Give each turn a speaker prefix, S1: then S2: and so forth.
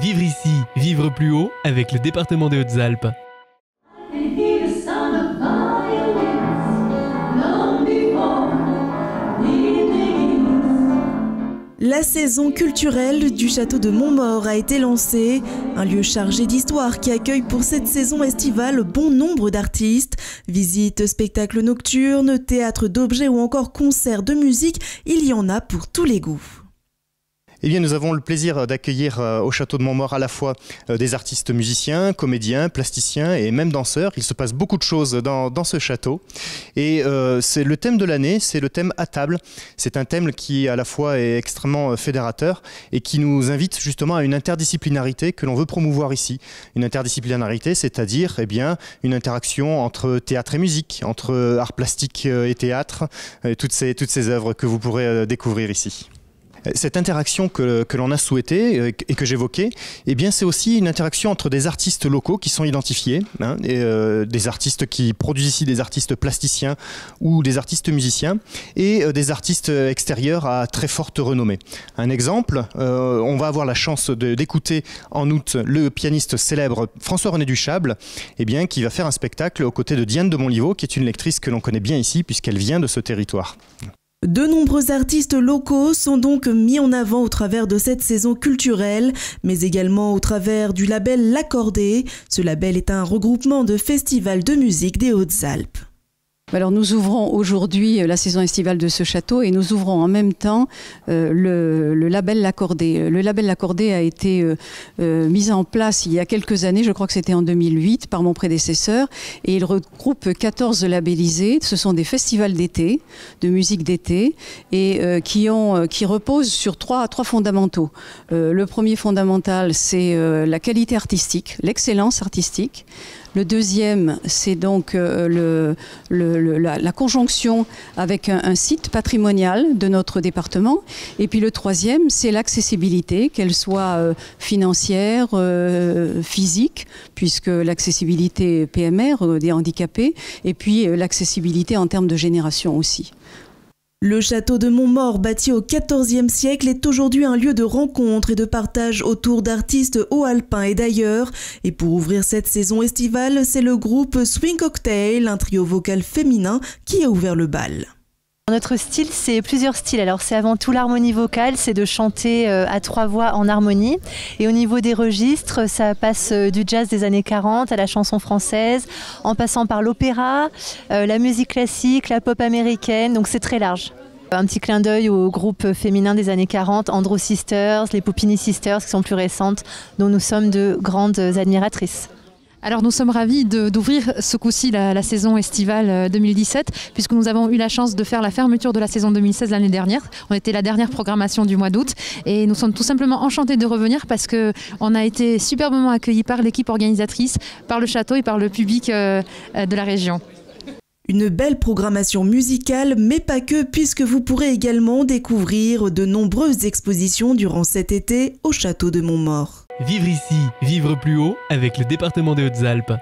S1: Vivre ici, vivre plus haut avec le département des Hautes-Alpes.
S2: La saison culturelle du château de Montmaur a été lancée, un lieu chargé d'histoire qui accueille pour cette saison estivale bon nombre d'artistes. Visites, spectacles nocturnes, théâtre d'objets ou encore concerts de musique, il y en a pour tous les goûts.
S3: Eh bien, nous avons le plaisir d'accueillir au château de Montmaur à la fois des artistes musiciens, comédiens, plasticiens et même danseurs. Il se passe beaucoup de choses dans ce château. Et c'est le thème de l'année, c'est le thème à table. C'est un thème qui à la fois est extrêmement fédérateur et qui nous invite justement à une interdisciplinarité que l'on veut promouvoir ici. Une interdisciplinarité, c'est-à-dire une interaction entre théâtre et musique, entre art plastique et théâtre, toutes ces œuvres que vous pourrez découvrir ici. Cette interaction que l'on a souhaitée et que j'évoquais, eh bien c'est aussi une interaction entre des artistes locaux qui sont identifiés, des artistes qui produisent ici, des artistes plasticiens ou des artistes musiciens, et des artistes extérieurs à très forte renommée. Un exemple, on va avoir la chance d'écouter en août le pianiste célèbre François-René Duchâble, eh bien, qui va faire un spectacle aux côtés de Diane de Montlivaud, qui est une lectrice que l'on connaît bien ici puisqu'elle vient de ce territoire.
S2: De nombreux artistes locaux sont donc mis en avant au travers de cette saison culturelle, mais également au travers du label L'Accordé. Ce label est un regroupement de festivals de musique des Hautes-Alpes.
S4: Alors nous ouvrons aujourd'hui la saison estivale de ce château et nous ouvrons en même temps le label L'Accordé. Le label L'Accordé a été mis en place il y a quelques années, je crois que c'était en 2008 par mon prédécesseur, et il regroupe 14 labellisés. Ce sont des festivals d'été, de musique d'été, et qui reposent sur trois fondamentaux. Le premier fondamental, c'est la qualité artistique, l'excellence artistique. Le deuxième, c'est donc la conjonction avec un site patrimonial de notre département. Et puis le troisième, c'est l'accessibilité, qu'elle soit financière, physique, puisque l'accessibilité PMR des handicapés, et puis l'accessibilité en termes de génération aussi.
S2: Le château de Montmaur, bâti au XIVe siècle, est aujourd'hui un lieu de rencontre et de partage autour d'artistes haut-alpins et d'ailleurs. Et pour ouvrir cette saison estivale, c'est le groupe Swing Cocktail, un trio vocal féminin, qui a ouvert le bal.
S5: Notre style, c'est plusieurs styles. Alors c'est avant tout l'harmonie vocale, c'est de chanter à trois voix en harmonie. Et au niveau des registres, ça passe du jazz des années 40 à la chanson française, en passant par l'opéra, la musique classique, la pop américaine, donc c'est très large. Un petit clin d'œil au groupe féminin des années 40, Andrew Sisters, les Puppini Sisters qui sont plus récentes, dont nous sommes de grandes admiratrices.
S6: Alors nous sommes ravis d'ouvrir ce coup-ci la saison estivale 2017 puisque nous avons eu la chance de faire la fermeture de la saison 2016 l'année dernière. On était la dernière programmation du mois d'août et nous sommes tout simplement enchantés de revenir parce qu'on a été superbement accueillis par l'équipe organisatrice, par le château et par le public de la région.
S2: Une belle programmation musicale, mais pas que, puisque vous pourrez également découvrir de nombreuses expositions durant cet été au château de Montmaur.
S1: Vivre ici, vivre plus haut avec le département des Hautes-Alpes.